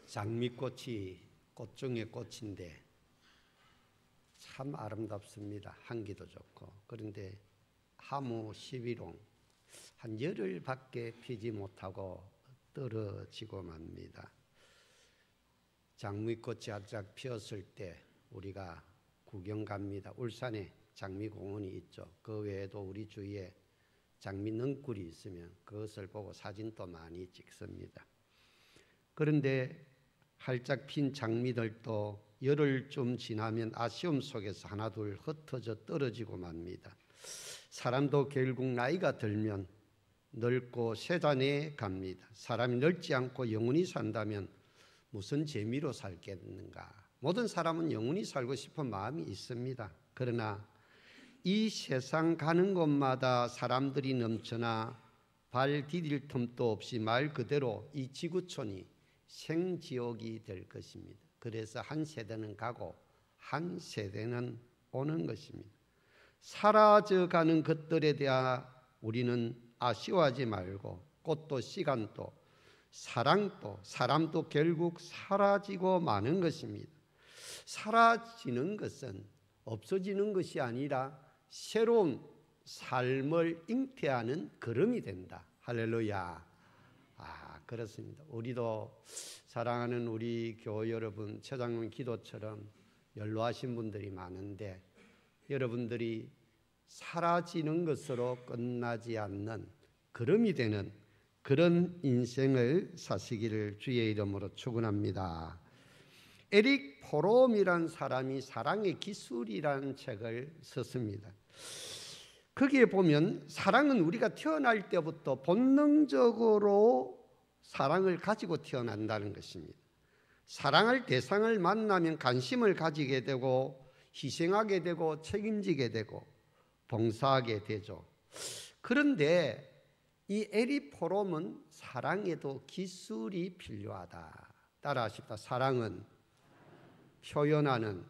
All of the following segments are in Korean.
장미꽃이 꽃 중에 꽃인데 참 아름답습니다. 향기도 좋고. 그런데 하무 11홍 한 열흘밖에 피지 못하고 떨어지고 맙니다. 장미꽃이 활짝 피었을 때 우리가 구경 갑니다. 울산에 장미공원이 있죠. 그 외에도 우리 주위에 장미 넝굴이 있으면 그것을 보고 사진도 많이 찍습니다. 그런데 활짝 핀 장미들도 열흘쯤 지나면 아쉬움 속에서 하나둘 흩어져 떨어지고 맙니다. 사람도 결국 나이가 들면 늙고 쇠잔에 갑니다. 사람이 늙지 않고 영원히 산다면 무슨 재미로 살겠는가? 모든 사람은 영원히 살고 싶은 마음이 있습니다. 그러나 이 세상 가는 곳마다 사람들이 넘쳐나 발 디딜 틈도 없이 말 그대로 이 지구촌이 생지옥이 될 것입니다. 그래서 한 세대는 가고 한 세대는 오는 것입니다. 사라져가는 것들에 대해 우리는 아쉬워하지 말고 꽃도 시간도 사랑도 사람도 결국 사라지고 마는 것입니다. 사라지는 것은 없어지는 것이 아니라 새로운 삶을 잉태하는 걸음이 된다. 할렐루야. 그렇습니다. 우리도 사랑하는 우리 교회 여러분, 최장로님 기도처럼 연로하신 분들이 많은데 여러분들이 사라지는 것으로 끝나지 않는 걸음이 되는 그런 인생을 사시기를 주의 이름으로 축원합니다. 에릭 포롬이라는 사람이 사랑의 기술이라는 책을 썼습니다. 거기에 보면 사랑은 우리가 태어날 때부터 본능적으로 사랑을 가지고 태어난다는 것입니다. 사랑할 대상을 만나면 관심을 가지게 되고 희생하게 되고 책임지게 되고 봉사하게 되죠. 그런데 이 에릭 포롬은 사랑에도 기술이 필요하다. 따라하십시다. 사랑은 표현하는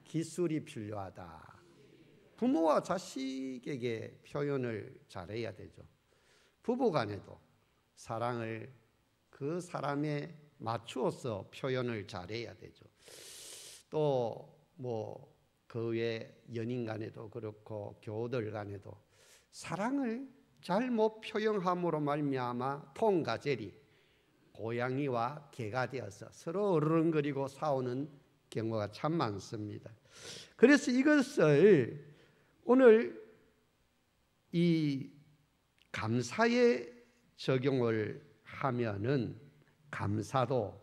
기술이 필요하다. 부모와 자식에게 표현을 잘해야 되죠. 부부간에도 사랑을 그 사람에 맞추어서 표현을 잘해야 되죠. 또 그 외 연인 간에도 그렇고 교우들 간에도 사랑을 잘못 표현함으로 말미암아 톰과 제리, 고양이와 개가 되어서 서로 어르렁거리고 싸우는 경우가 참 많습니다. 그래서 이것을 오늘 이 감사에 적용을 하면은 감사도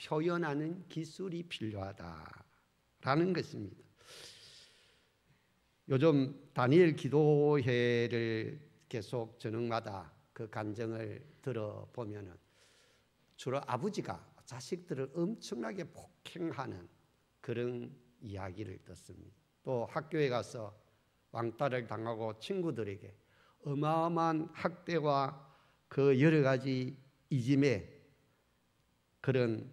표현하는 기술이 필요하다라는 것입니다. 요즘 다니엘 기도회를 계속 저녁마다 그 간증을 들어보면은 주로 아버지가 자식들을 엄청나게 폭행하는 그런 이야기를 듣습니다. 또 학교에 가서 왕따를 당하고 친구들에게 어마어마한 학대와 그 여러 가지 이짐에 그런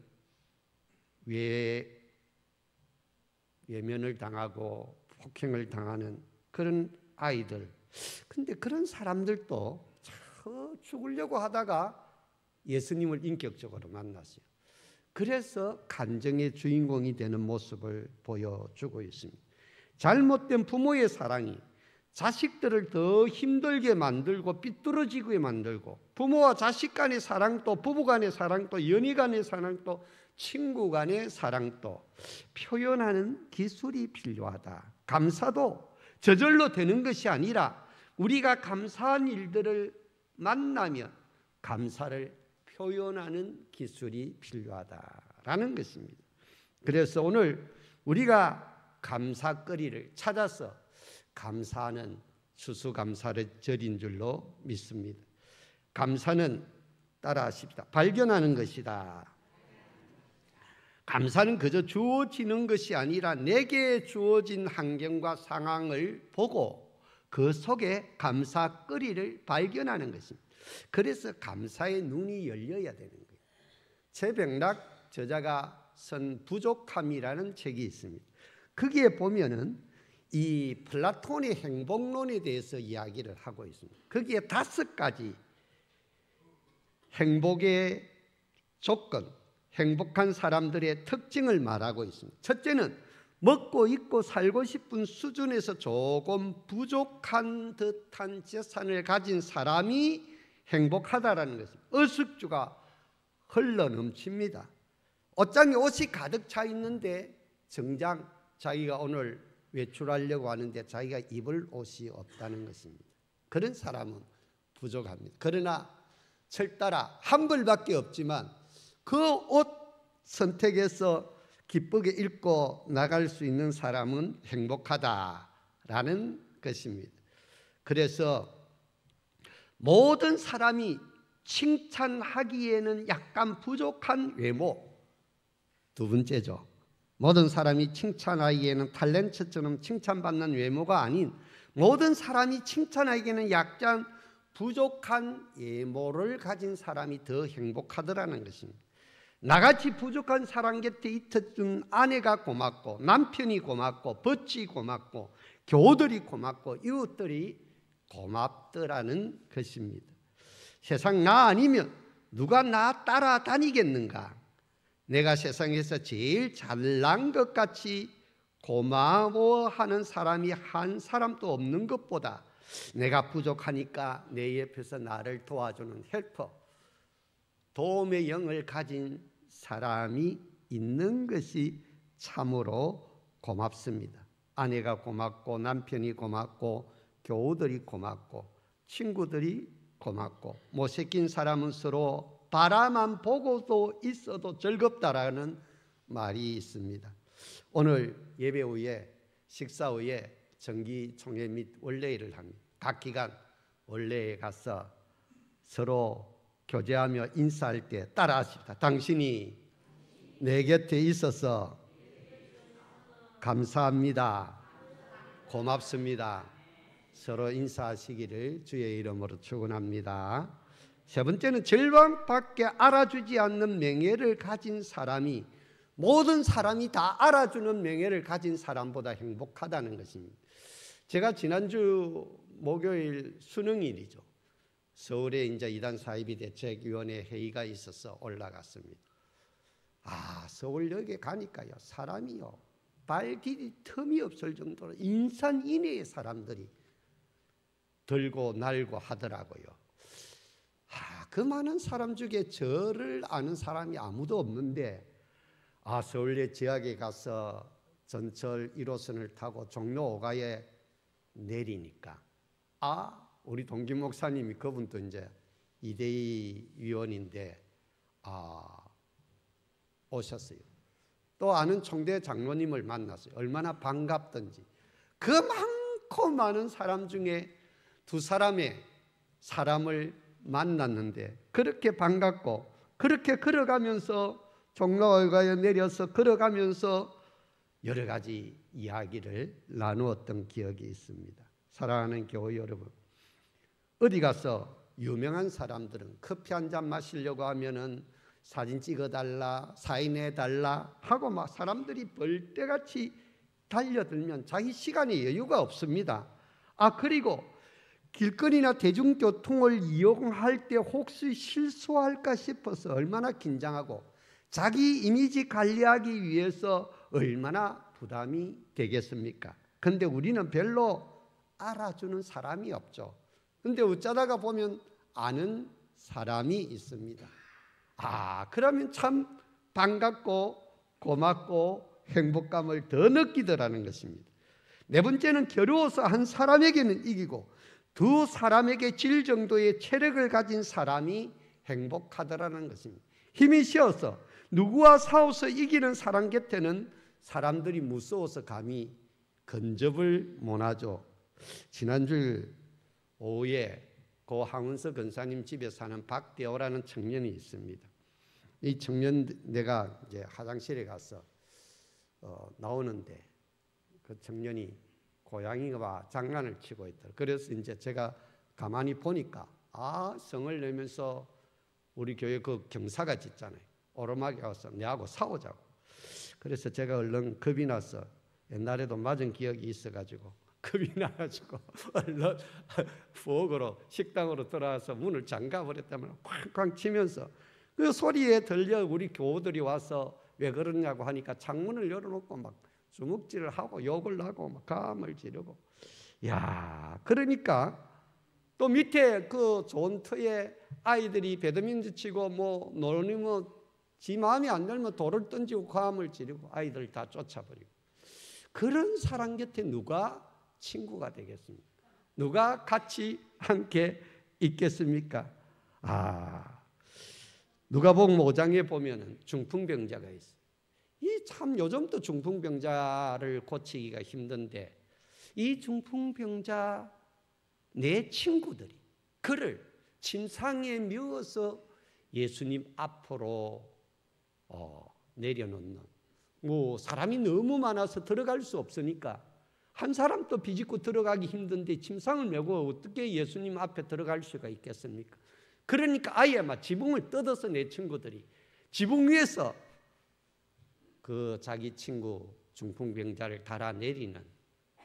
외면을 당하고 폭행을 당하는 그런 아이들. 근데 그런 사람들도 죽으려고 하다가 예수님을 인격적으로 만났어요. 그래서 간증의 주인공이 되는 모습을 보여주고 있습니다. 잘못된 부모의 사랑이 자식들을 더 힘들게 만들고 삐뚤어지게 만들고 부모와 자식 간의 사랑도 부부 간의 사랑도 연인 간의 사랑도 친구 간의 사랑도 표현하는 기술이 필요하다. 감사도 저절로 되는 것이 아니라 우리가 감사한 일들을 만나면 감사를 표현하는 기술이 필요하다라는 것입니다. 그래서 오늘 우리가 감사거리를 찾아서 감사하는 추수감사를 절인 줄로 믿습니다. 감사는 따라하십시다. 발견하는 것이다. 감사는 그저 주어지는 것이 아니라 내게 주어진 환경과 상황을 보고 그 속에 감사거리를 발견하는 것입니다. 그래서 감사의 눈이 열려야 되는 거예요. 최백락 저자가 쓴 부족함이라는 책이 있습니다. 거기에 보면은 이 플라톤의 행복론에 대해서 이야기를 하고 있습니다. 거기에 5가지 행복의 조건, 행복한 사람들의 특징을 말하고 있습니다. 첫째는 먹고 입고 살고 싶은 수준에서 조금 부족한 듯한 재산을 가진 사람이 행복하다라는 것입니다. 의식주가 흘러넘칩니다. 옷장에 옷이 가득 차 있는데 정작 자기가 오늘 외출하려고 하는데 자기가 입을 옷이 없다는 것입니다. 그런 사람은 부족합니다. 그러나 철따라 한 벌밖에 없지만 그 옷 선택해서 기쁘게 입고 나갈 수 있는 사람은 행복하다라는 것입니다. 그래서 모든 사람이 칭찬하기에는 약간 부족한 외모, 두 번째죠. 모든 사람이 칭찬하기에는 탤런트처럼 칭찬받는 외모가 아닌 모든 사람이 칭찬하기에는 약간 부족한 외모를 가진 사람이 더 행복하더라는 것입니다. 나같이 부족한 사람 곁에 있어준 아내가 고맙고 남편이 고맙고 벗이 고맙고 교우들이 고맙고 이웃들이 고맙더라는 것입니다. 세상 나 아니면 누가 나 따라다니겠는가? 내가 세상에서 제일 잘난 것 같이 고마워하는 사람이 한 사람도 없는 것보다 내가 부족하니까 내 옆에서 나를 도와주는 헬퍼, 도움의 영을 가진 사람이 있는 것이 참으로 고맙습니다. 아내가 고맙고 남편이 고맙고 교우들이 고맙고 친구들이 고맙고 못생긴 사람은 서로 바라만 보고도 있어도 즐겁다라는 말이 있습니다. 오늘 예배 후에 식사 후에 정기총회 및 원래회를 합니다. 각 기간 원래회에 가서 서로 교제하며 인사할 때 따라하십시다. 당신이 내 곁에 있어서 감사합니다. 고맙습니다. 서로 인사하시기를 주의 이름으로 축원합니다. 세 번째는 절반밖에 알아주지 않는 명예를 가진 사람이 모든 사람이 다 알아주는 명예를 가진 사람보다 행복하다는 것입니다. 제가 지난주 목요일 수능일이죠. 서울에 이제 이단 사이비 대책위원회 회의가 있어서 올라갔습니다. 서울역에 가니까요, 사람이요, 발 디딜 틈이 없을 정도로 인산 이내의 사람들이 들고 날고 하더라고요. 그 많은 사람 중에 저를 아는 사람이 아무도 없는데, 서울역 지역에 가서 전철 1호선을 타고 종로 5가에 내리니까, 우리 동기 목사님이, 그분도 이제 이대희 위원인데 오셨어요. 또 아는 총대 장로님을 만났어요. 얼마나 반갑던지. 그 많고 많은 사람 중에 두 사람의 사람을 만났는데 그렇게 반갑고, 그렇게 걸어가면서 종로가에 내려서 걸어가면서 여러 가지 이야기를 나누었던 기억이 있습니다. 사랑하는 교회 여러분, 어디 가서 유명한 사람들은 커피 한 잔 마시려고 하면은 사진 찍어달라, 사인해달라 하고 막 사람들이 벌떼같이 달려들면 자기 시간에 여유가 없습니다. 그리고 길거리나 대중교통을 이용할 때 혹시 실수할까 싶어서 얼마나 긴장하고 자기 이미지 관리하기 위해서 얼마나 부담이 되겠습니까? 그런데 우리는 별로 알아주는 사람이 없죠. 그런데 어쩌다가 보면 아는 사람이 있습니다. 그러면 참 반갑고 고맙고 행복감을 더 느끼더라는 것입니다. 네 번째는 겨루어서 한 사람에게는 이기고 두 사람에게 질 정도의 체력을 가진 사람이 행복하더라는 것입니다. 힘이 쉬어서 누구와 싸워서 이기는 사람 곁에는 사람들이 무서워서 감히 근접을 못하죠. 지난주 오후에 고 항운서 근사님 집에 사는 박대호라는 청년이 있습니다. 이 청년, 내가 이제 화장실에 가서 나오는데 그 청년이 고양이와 장난을 치고 있더라고요. 그래서 이제 제가 가만히 보니까 성을 내면서 우리 교회 그 경사가 짙잖아요. 오르막에 와서 내하고 싸우자고. 그래서 제가 얼른 겁이 나서, 옛날에도 맞은 기억이 있어가지고 겁이 나가지고 얼른 부엌으로 식당으로 들어와서 문을 잠가버렸다면 쾅쾅 치면서 그 소리에 들려 우리 교우들이 와서 왜 그러냐고 하니까 창문을 열어놓고 막 주먹질을 하고 욕을 하고 막 감을 지르고. 야, 그러니까 또 밑에 그 존터에 아이들이 배드민턴 치고 뭐 놀면 지 마음이 안 들면 돌을 던지고 감을 지르고 아이들 다 쫓아버리고. 그런 사람 곁에 누가 친구가 되겠습니까? 누가 같이 함께 있겠습니까? 누가복음 5장에 보면은 중풍병자가 있어요. 이 참 요즘도 중풍병자를 고치기가 힘든데 이 중풍병자 내 친구들이 그를 침상에 메어서 예수님 앞으로 내려놓는, 뭐 사람이 너무 많아서 들어갈 수 없으니까 한 사람도 비집고 들어가기 힘든데 침상을 메고 어떻게 예수님 앞에 들어갈 수가 있겠습니까? 그러니까 아예 막 지붕을 뜯어서 내 친구들이 지붕 위에서 그 자기 친구 중풍병자를 달아내리는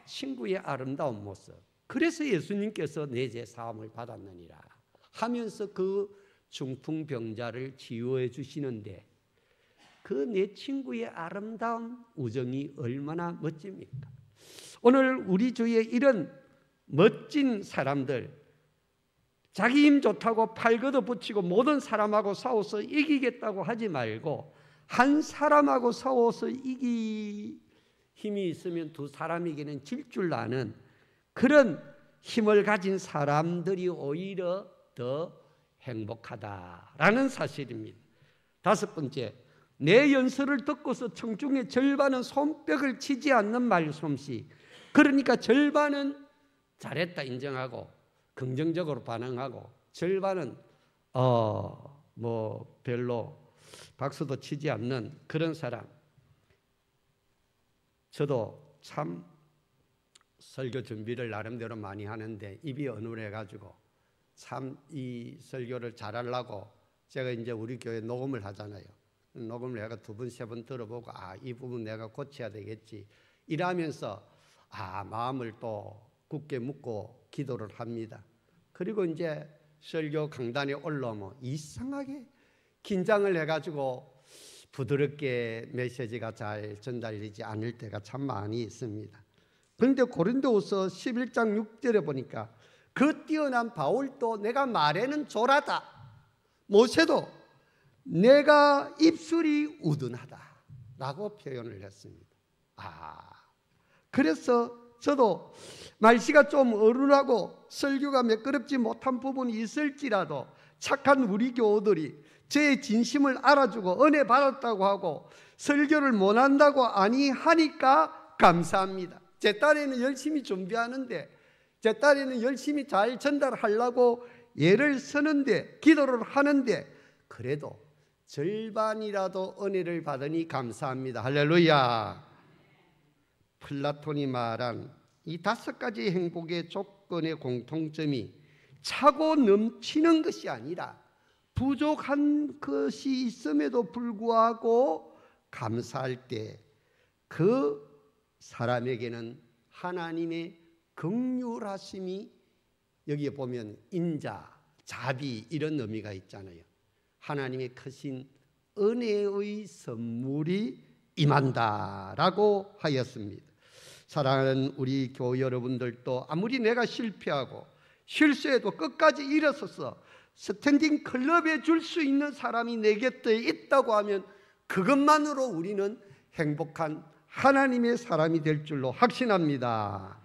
친구의 아름다운 모습. 그래서 예수님께서 내 죄 사함을 받았느니라 하면서 그 중풍병자를 치유해 주시는데 그 내 친구의 아름다운 우정이 얼마나 멋집니까? 오늘 우리 주위에 이런 멋진 사람들, 자기 힘 좋다고 팔 걷어붙이고 모든 사람하고 싸워서 이기겠다고 하지 말고 한 사람하고 싸워서 이기 힘이 있으면 두 사람에게는 질 줄 아는 그런 힘을 가진 사람들이 오히려 더 행복하다라는 사실입니다. 다섯 번째, 내 연설을 듣고서 청중의 절반은 손뼉을 치지 않는 말솜씨. 그러니까 절반은 잘했다 인정하고 긍정적으로 반응하고 절반은 뭐 별로 박수도 치지 않는 그런 사람. 저도 참 설교 준비를 나름대로 많이 하는데 입이 어눌해가지고 참 이 설교를 잘하려고 제가 이제 우리 교회 녹음을 하잖아요. 녹음을 내가 두 번, 세 번 들어보고 이 부분 내가 고쳐야 되겠지 이러면서 마음을 또 굳게 묻고 기도를 합니다. 그리고 이제 설교 강단에 올라오면 이상하게 긴장을 해가지고 부드럽게 메시지가 잘 전달되지 않을 때가 참 많이 있습니다. 그런데 고린도후서 11장 6절에 보니까 그 뛰어난 바울도 내가 말에는 조라다, 모세도 내가 입술이 우둔하다 라고 표현을 했습니다. 그래서 저도 날씨가 좀 어른하고 설교가 매끄럽지 못한 부분이 있을지라도 착한 우리 교우들이 제 진심을 알아주고 은혜 받았다고 하고 설교를 못한다고 아니하니까 감사합니다. 제 딸에는 열심히 준비하는데 제 딸에는 열심히 잘 전달하려고 예를 쓰는데 기도를 하는데 그래도 절반이라도 은혜를 받으니 감사합니다. 할렐루야. 플라톤이 말한 이 다섯 가지 행복의 조건의 공통점이 차고 넘치는 것이 아니라 부족한 것이 있음에도 불구하고 감사할 때 그 사람에게는 하나님의 긍휼하심이, 여기에 보면 인자, 자비 이런 의미가 있잖아요. 하나님의 크신 은혜의 선물이 임한다라고 하였습니다. 사랑하는 우리 교우 여러분들도 아무리 내가 실패하고 실수해도 끝까지 일어서서 스탠딩 클럽에 줄 수 있는 사람이 내 곁에 있다고 하면 그것만으로 우리는 행복한 하나님의 사람이 될 줄로 확신합니다.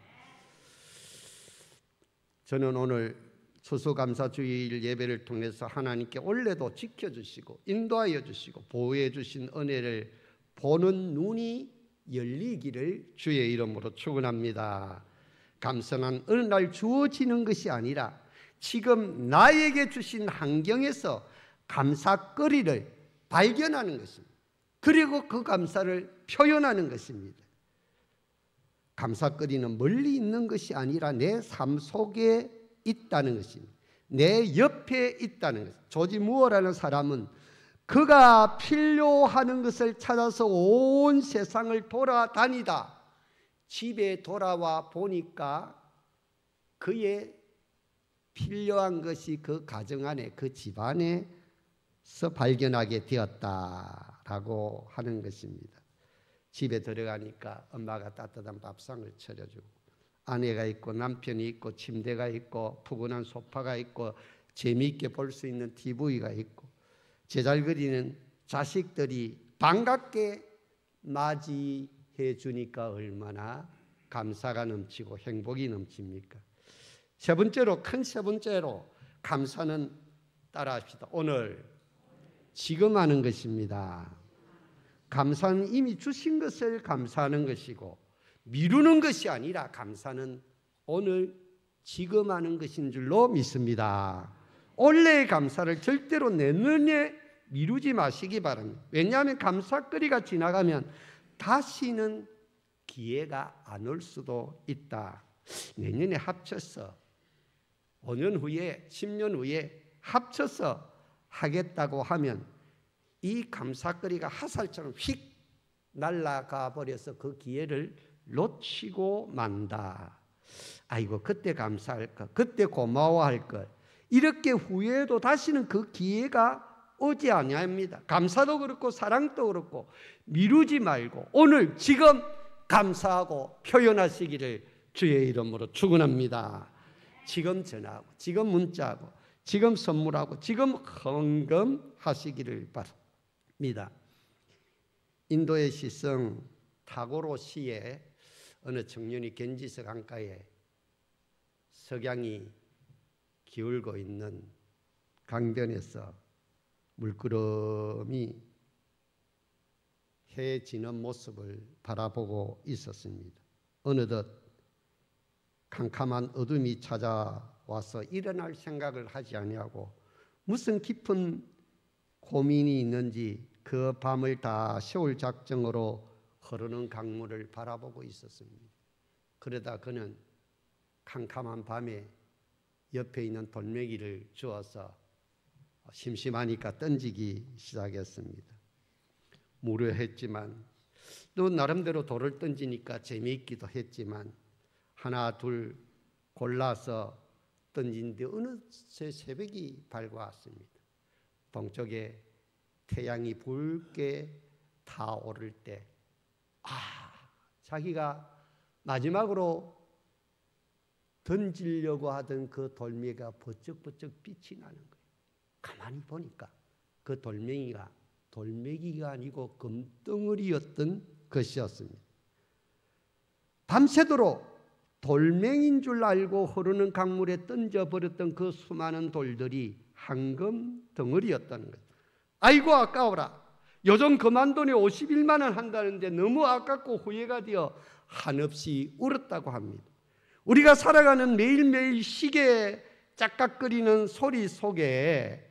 저는 오늘 추수감사주일 예배를 통해서 하나님께 올해도 지켜주시고 인도하여 주시고 보호해 주신 은혜를 보는 눈이 열리기를 주의 이름으로 축원합니다. 감사는 어느 날 주어지는 것이 아니라 지금 나에게 주신 환경에서 감사거리를 발견하는 것입니다. 그리고 그 감사를 표현하는 것입니다. 감사거리는 멀리 있는 것이 아니라 내 삶 속에 있다는 것입니다. 내 옆에 있다는 것. 조지 무어라는 사람은 그가 필요하는 것을 찾아서 온 세상을 돌아다니다 집에 돌아와 보니까 그의 필요한 것이 그 가정 안에, 그 집 안에 발견하게 되었다라고 하는 것입니다. 집에 들어가니까 엄마가 따뜻한 밥상을 차려주고 아내가 있고 남편이 있고 침대가 있고 푸근한 소파가 있고 재미있게 볼 수 있는 TV가 있고 제잘그리는 자식들이 반갑게 맞이해 주니까 얼마나 감사가 넘치고 행복이 넘칩니까? 큰 세 번째로 감사는 따라합시다. 오늘 지금 하는 것입니다. 감사는 이미 주신 것을 감사하는 것이고 미루는 것이 아니라 감사는 오늘 지금 하는 것인 줄로 믿습니다. 올해의 감사를 절대로 내년에 미루지 마시기 바랍니다. 왜냐하면 감사거리가 지나가면 다시는 기회가 안 올 수도 있다. 내년에 합쳐서 5년 후에 10년 후에 합쳐서 하겠다고 하면 이 감사거리가 화살처럼 휙 날아가 버려서 그 기회를 놓치고 만다. 아이고 그때 감사할 것, 그때 고마워할 것, 이렇게 후회해도 다시는 그 기회가 오지 아니합니다. 감사도 그렇고 사랑도 그렇고 미루지 말고 오늘 지금 감사하고 표현하시기를 주의 이름으로 축원합니다. 지금 전화하고 지금 문자하고 지금 선물하고 지금 헌금하시기를 바랍니다. 인도의 시성 타고로 시에 어느 청년이 겐지스 강가에 석양이 기울고 있는 강변에서 물끄러미 해 지는 모습을 바라보고 있었습니다. 어느덧 캄캄한 어둠이 찾아와서 일어날 생각을 하지 아니하고 무슨 깊은 고민이 있는지 그 밤을 다 세울 작정으로 흐르는 강물을 바라보고 있었습니다. 그러다 그는 캄캄한 밤에 옆에 있는 돌멩이를 주워서 심심하니까 던지기 시작했습니다. 무료했지만 또 나름대로 돌을 던지니까 재미있기도 했지만 하나 둘 골라서 던진데 어느새 새벽이 밝아왔습니다. 동쪽에 태양이 붉게 타오를 때 자기가 마지막으로 던지려고 하던 그 돌멩이가 버쩍버쩍 빛이 나는 거예요. 가만히 보니까 그 돌멩이가 돌멩이가 아니고 금덩어리였던 것이었습니다. 밤새도록 돌멩이인 줄 알고 흐르는 강물에 던져버렸던 그 수많은 돌들이 황금 덩어리였다는 거예요. 아이고 아까워라. 요즘 그만돈에 51만 원 한다는데 너무 아깝고 후회가 되어 한없이 울었다고 합니다. 우리가 살아가는 매일매일 시계에 짝깍거리는 소리 속에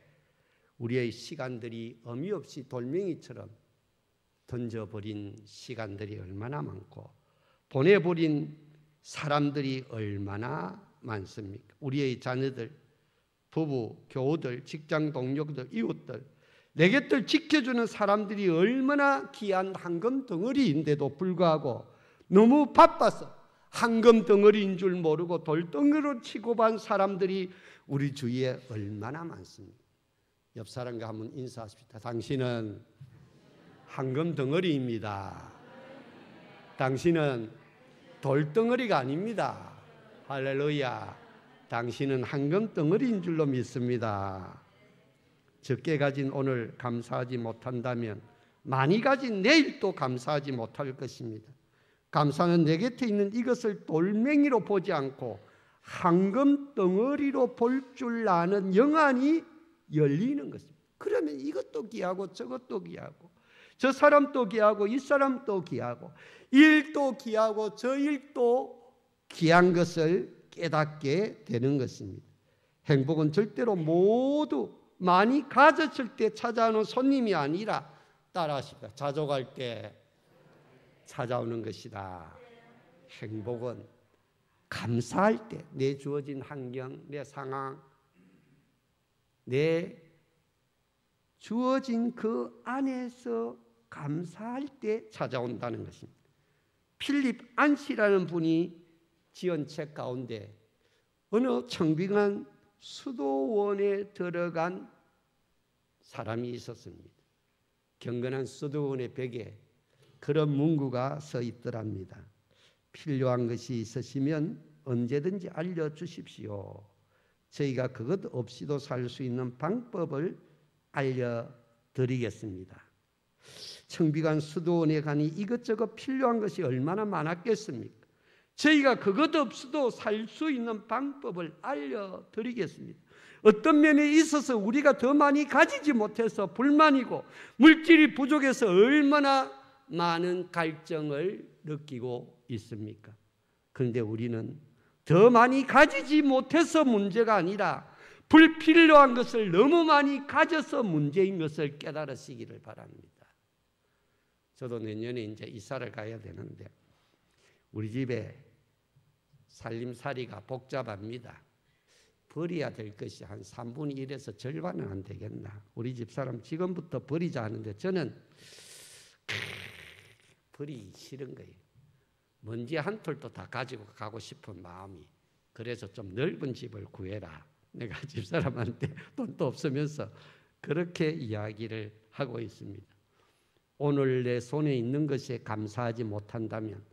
우리의 시간들이 의미 없이 돌멩이처럼 던져버린 시간들이 얼마나 많고 보내버린 사람들이 얼마나 많습니까? 우리의 자녀들, 부부, 교우들, 직장 동료들, 이웃들, 내 곁을 지켜주는 사람들이 얼마나 귀한 황금 덩어리인데도 불구하고 너무 바빠서 황금 덩어리인 줄 모르고 돌덩이로 치고 반 사람들이 우리 주위에 얼마나 많습니까? 옆 사람과 한번 인사하십시다. 당신은 황금 덩어리입니다. 당신은 돌덩어리가 아닙니다. 할렐루야. 당신은 황금 덩어리인 줄로 믿습니다. 적게 가진 오늘 감사하지 못한다면 많이 가진 내일도 감사하지 못할 것입니다. 감사는 내 곁에 있는 이것을 돌멩이로 보지 않고 황금 덩어리로 볼 줄 아는 영안이 열리는 것입니다. 그러면 이것도 귀하고 저것도 귀하고 저 사람도 귀하고 이 사람도 귀하고 이 일도 귀하고 저 일도 귀한 것을 깨닫게 되는 것입니다. 행복은 절대로 모두 많이 가졌을 때 찾아오는 손님이 아니라 따라하십니다. 자족할 때 찾아오는 것이다. 행복은 감사할 때 내 주어진 환경, 내 상황, 내 주어진 그 안에서 감사할 때 찾아온다는 것입니다. 필립 안시라는 분이 지은 책 가운데 어느 청빙한 수도원에 들어간 사람이 있었습니다. 경건한 수도원의 벽에 그런 문구가 써 있더랍니다. 필요한 것이 있으시면 언제든지 알려주십시오. 저희가 그것 없이도 살 수 있는 방법을 알려드리겠습니다. 청비관 수도원에 가니 이것저것 필요한 것이 얼마나 많았겠습니까? 저희가 그것 없이도 살 수 있는 방법을 알려드리겠습니다. 어떤 면에 있어서 우리가 더 많이 가지지 못해서 불만이고 물질이 부족해서 얼마나 많은 갈증을 느끼고 있습니까? 그런데 우리는 더 많이 가지지 못해서 문제가 아니라 불필요한 것을 너무 많이 가져서 문제인 것을 깨달으시기를 바랍니다. 저도 내년에 이제 이사를 가야 되는데 우리 집에 살림살이가 복잡합니다. 버려야 될 것이 한 3분의 1에서 절반은 안 되겠나. 우리 집사람 지금부터 버리자 하는데 저는 버리기 싫은 거예요. 먼지 한 톨도 다 가지고 가고 싶은 마음이. 그래서 좀 넓은 집을 구해라. 내가 집사람한테 돈도 없으면서 그렇게 이야기를 하고 있습니다. 오늘 내 손에 있는 것에 감사하지 못한다면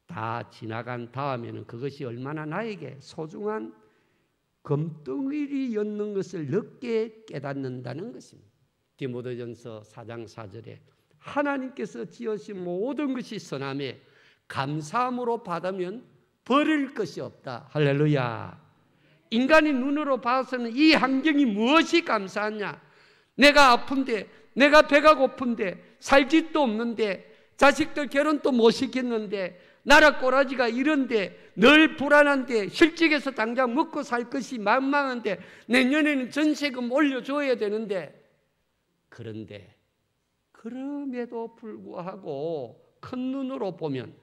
다 지나간 다음에는 그것이 얼마나 나에게 소중한 금덩이였는 것을 늦게 깨닫는다는 것입니다. 디모데전서 4장 4절에 하나님께서 지으신 모든 것이 선함에 감사함으로 받으면 버릴 것이 없다. 할렐루야. 인간이 눈으로 봐서는 이 환경이 무엇이 감사하냐? 내가 아픈데, 내가 배가 고픈데, 살 집도 없는데, 자식들 결혼도 못 시켰는데, 나라 꼬라지가 이런데, 늘 불안한데, 실직해서 당장 먹고 살 것이 만만한데, 내년에는 전세금 올려줘야 되는데, 그런데 그럼에도 불구하고 큰 눈으로 보면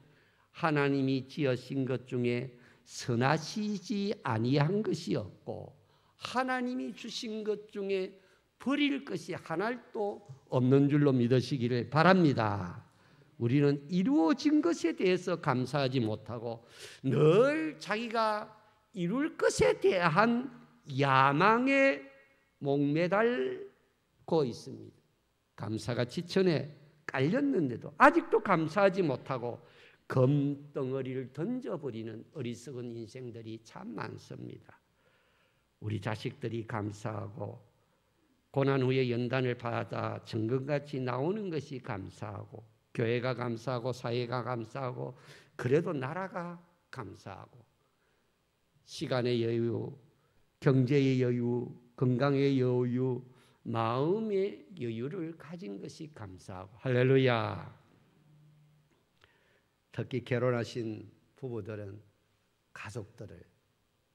하나님이 지으신 것 중에 선하시지 아니한 것이 없고 하나님이 주신 것 중에 버릴 것이 하나도 없는 줄로 믿으시기를 바랍니다. 우리는 이루어진 것에 대해서 감사하지 못하고 늘 자기가 이룰 것에 대한 야망에 목매달고 있습니다. 감사가 지천에 깔렸는데도 아직도 감사하지 못하고 금덩어리를 던져버리는 어리석은 인생들이 참 많습니다. 우리 자식들이 감사하고 고난 후에 연단을 받아 정금같이 나오는 것이 감사하고 교회가 감사하고 사회가 감사하고 그래도 나라가 감사하고 시간의 여유, 경제의 여유, 건강의 여유, 마음의 여유를 가진 것이 감사하고 할렐루야. 특히 결혼하신 부부들은 가족들을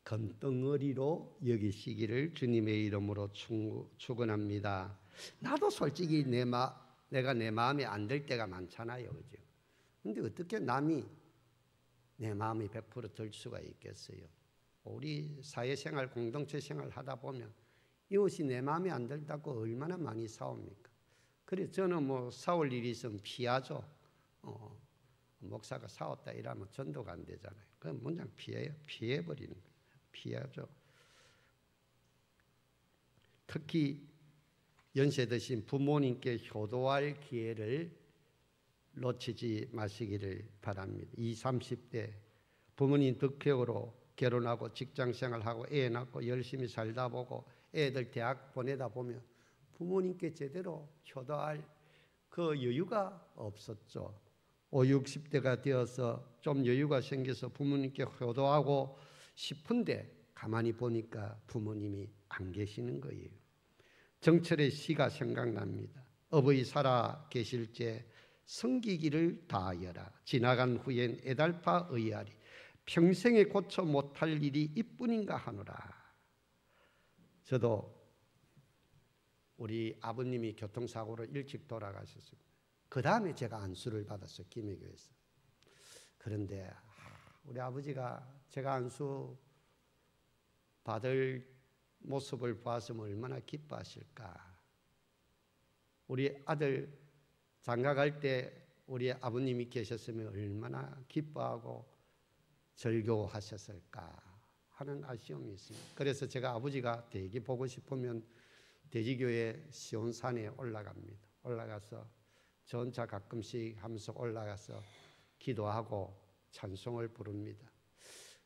금덩어리로 여기시기를 주님의 이름으로 축원합니다. 나도 솔직히 내가 내 마음에 안 들 때가 많잖아요, 그죠? 근데 어떻게 남이 내 마음이 100% 들 수가 있겠어요? 우리 사회생활, 공동체 생활 하다 보면 이것이 내 마음에 안 들다고 얼마나 많이 싸웁니까? 그래서 저는 싸울 일이 있으면 피하죠. 목사가 싸웠다 이러면 전도가 안 되잖아요. 그럼 문장 피해버리는 거예요. 피하죠. 특히 연세 드신 부모님께 효도할 기회를 놓치지 마시기를 바랍니다. 20, 30대 부모님 덕택으로 결혼하고 직장생활하고 애 낳고 열심히 살다 보고 애들 대학 보내다 보면 부모님께 제대로 효도할 그 여유가 없었죠. 50, 60대가 되어서 좀 여유가 생겨서 부모님께 효도하고 싶은데 가만히 보니까 부모님이 안 계시는 거예요. 정철의 시가 생각납니다. 어버이 살아 계실 때 섬기기를 다하여라. 지나간 후엔 애달파 의하리. 평생에 고쳐 못할 일이 이뿐인가 하노라. 저도 우리 아버님이 교통사고로 일찍 돌아가셨습니다. 그 다음에 제가 안수를 받았어요. 김해교에서. 그런데 우리 아버지가 제가 안수 받을 모습을 보았으면 얼마나 기뻐하실까. 우리 아들 장가갈 때 우리 아버님이 계셨으면 얼마나 기뻐하고 절교하셨을까 하는 아쉬움이 있습니다. 그래서 제가 아버지가 되게 보고 싶으면 대지교회 시온산에 올라갑니다. 올라가서 저 혼자 가끔씩 하면서 올라가서 기도하고 찬송을 부릅니다.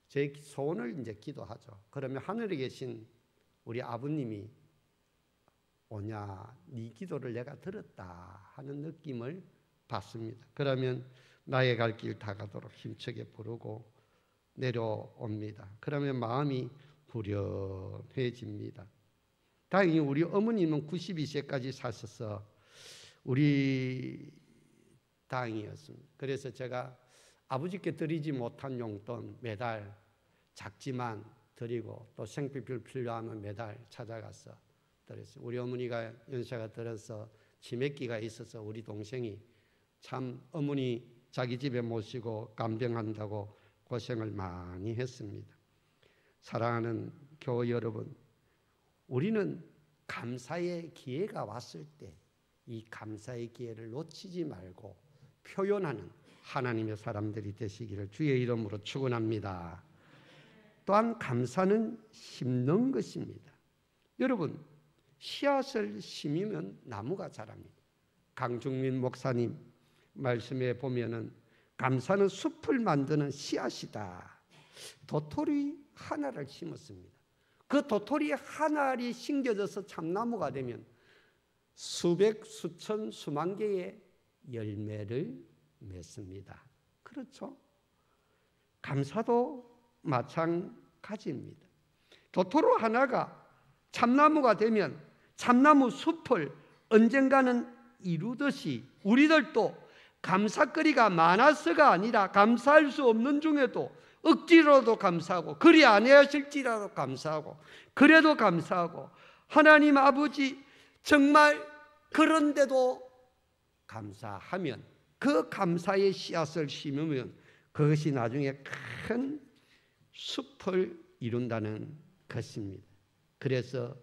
제 소원을 이제 기도하죠. 그러면 하늘에 계신 우리 아버님이 오냐, 네 기도를 내가 들었다 하는 느낌을 받습니다. 그러면 나의 갈 길 다 가도록 힘차게 부르고 내려옵니다. 그러면 마음이 후련해집니다. 다행히 우리 어머님은 92세까지 사셔서 우리 다행이었습니다. 그래서 제가 아버지께 드리지 못한 용돈 매달 작지만 드리고 또 생필품 필요하면 매달 찾아가서 드렸어요. 우리 어머니가 연세가 들어서 치매기가 있어서 우리 동생이 참 어머니 자기 집에 모시고 간병한다고 고생을 많이 했습니다. 사랑하는 교우 여러분, 우리는 감사의 기회가 왔을 때 이 감사의 기회를 놓치지 말고 표현하는 하나님의 사람들이 되시기를 주의 이름으로 축원합니다. 또한 감사는 심는 것입니다. 여러분, 씨앗을 심으면 나무가 자랍니다. 강중민 목사님 말씀에 보면은 감사는 숲을 만드는 씨앗이다. 도토리 하나를 심었습니다. 그 도토리 하나를 심겨져서 참나무가 되면 수백, 수천, 수만 개의 열매를 맺습니다. 그렇죠? 감사도 마찬가지입니다. 도토리 하나가 참나무가 되면 참나무 숲을 언젠가는 이루듯이 우리들도 감사거리가 많아서가 아니라 감사할 수 없는 중에도 억지로도 감사하고 그리 아니하실지라도 감사하고 그래도 감사하고 하나님 아버지 정말 그런데도 감사하면 그 감사의 씨앗을 심으면 그것이 나중에 큰 숲을 이룬다는 것입니다. 그래서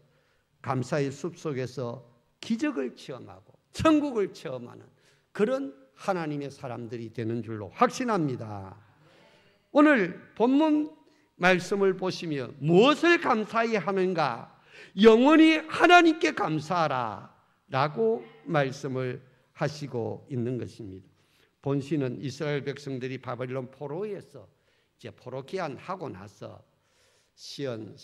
감사의 숲 속에서 기적을 체험하고 천국을 체험하는 그런 하나님의 사람들이 되는 줄로 확신합니다. 오늘 본문 말씀을 보시며 무엇을 감사히 하는가? 영원히 하나님께 감사하라 라고 말씀을 하시고 있는 것입니다. 본시는 이스라엘 백성들이 바벨론 포로에서 이제 포로 귀환하고 나서 시편,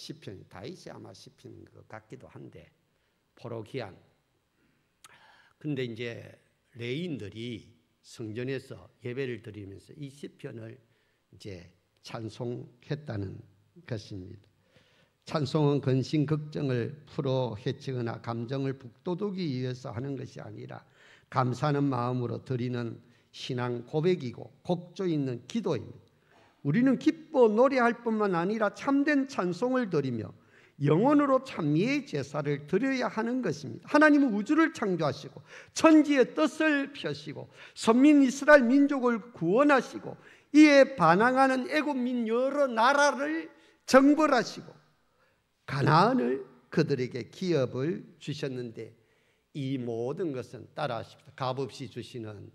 다윗이 아마 시편 것 같기도 한데 포로 귀환. 근데 이제 레위인들이 성전에서 예배를 드리면서 이 시편을 이제 찬송했다는 것입니다. 찬송은 근심 걱정을 풀어 헤치거나 감정을 북돋우기 위해서 하는 것이 아니라 감사하는 마음으로 드리는 신앙 고백이고 곡조 있는 기도입니다. 우리는 기뻐 노래할 뿐만 아니라 참된 찬송을 드리며 영혼으로 찬미의 제사를 드려야 하는 것입니다. 하나님은 우주를 창조하시고 천지의 뜻을 펴시고 선민 이스라엘 민족을 구원하시고 이에 반항하는 애국민 여러 나라를 정벌하시고 가나안을 그들에게 기업을 주셨는데 이 모든 것은 따라하십시다. 값없이 주시는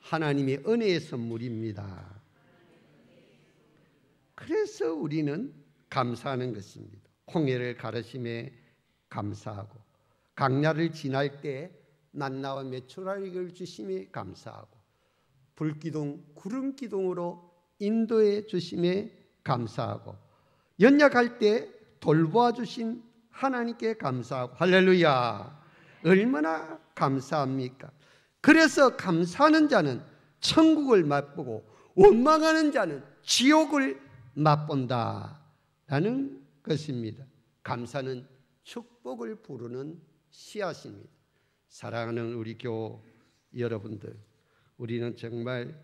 하나님의 은혜의 선물입니다. 그래서 우리는 감사하는 것입니다. 홍해를 가르심에 감사하고 강야를 지날 때 만나와 메추라기를 주심에 감사하고 불기둥, 구름기둥으로 인도해 주심에 감사하고 연약할 때 돌보아 주신 하나님께 감사하고 할렐루야 얼마나 감사합니까? 그래서 감사하는 자는 천국을 맛보고 원망하는 자는 지옥을 맛본다라는 것입니다. 감사는 축복을 부르는 씨앗입니다. 사랑하는 우리 교우 여러분들, 우리는 정말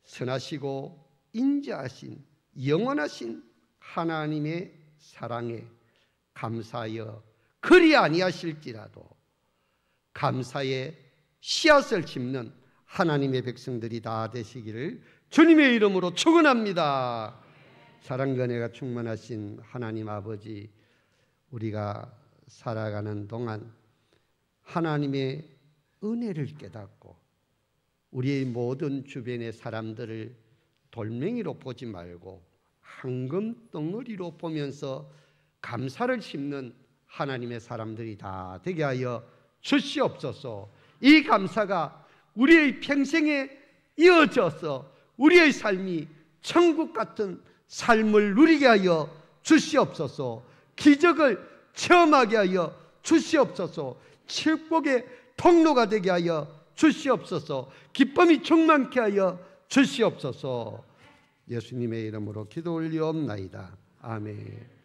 선하시고 인자하신 영원하신 하나님의 사랑에 감사하여 그리 아니하실지라도 감사의 씨앗을 심는 하나님의 백성들이 다 되시기를 주님의 이름으로 축원합니다. 사랑과 은혜가 충만하신 하나님 아버지, 우리가 살아가는 동안 하나님의 은혜를 깨닫고 우리의 모든 주변의 사람들을 돌멩이로 보지 말고 황금 덩어리로 보면서 감사를 심는 하나님의 사람들이 다 되게 하여 주시옵소서. 이 감사가 우리의 평생에 이어져서 우리의 삶이 천국 같은 삶을 누리게 하여 주시옵소서. 기적을 체험하게 하여 주시옵소서. 축복의 통로가 되게 하여 주시옵소서. 기쁨이 충만케 하여 주시옵소서. 예수님의 이름으로 기도 올리옵나이다. 아멘.